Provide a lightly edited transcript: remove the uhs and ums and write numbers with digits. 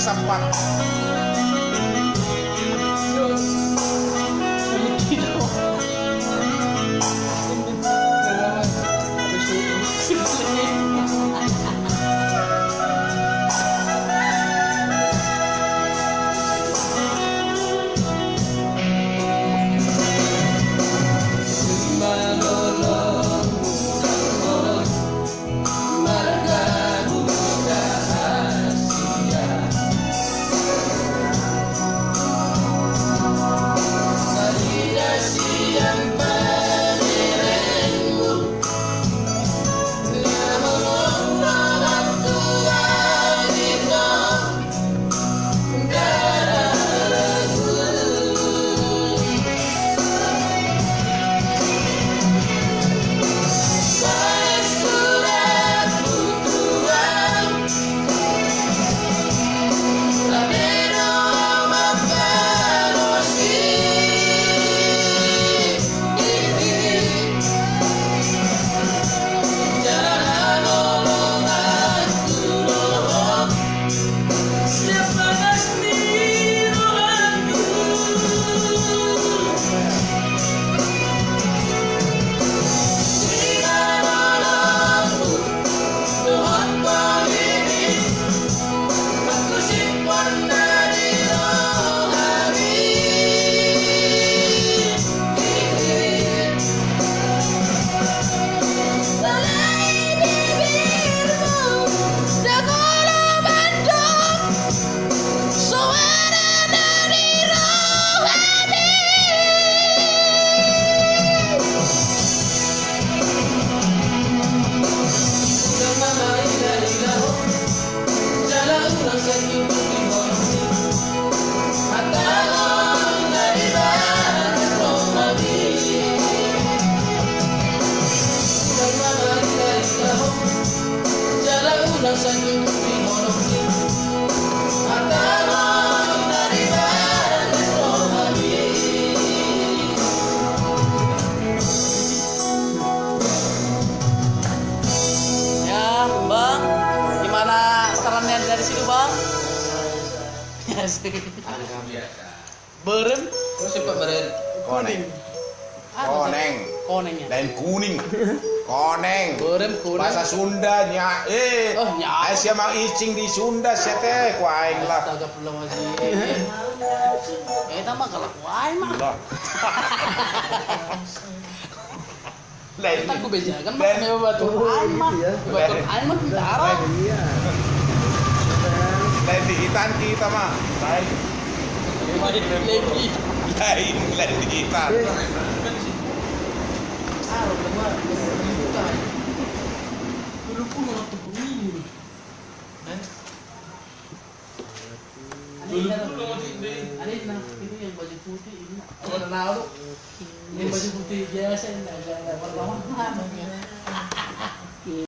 sampan. Berem, Cepat beren. Koneng. konengnya. Lain kuning. Koneng. Berem kuning. Bahasa Sundanya. Oh, nya. Asia mang icing di Sunda sia teh ku aing lah. Astaga pulang lagi. Mah kalau kuai mah. Lain. Kita gue bejakan mah sama batu aing mah. Batu aing mah bintara. Lain digitan kita mah. Lain. Lain digitan. Dulu pun mau tepung ini. Ada itu yang baju putih ini. Ada Ronaldo. Yang baju putih biasa yang agak perlawanan.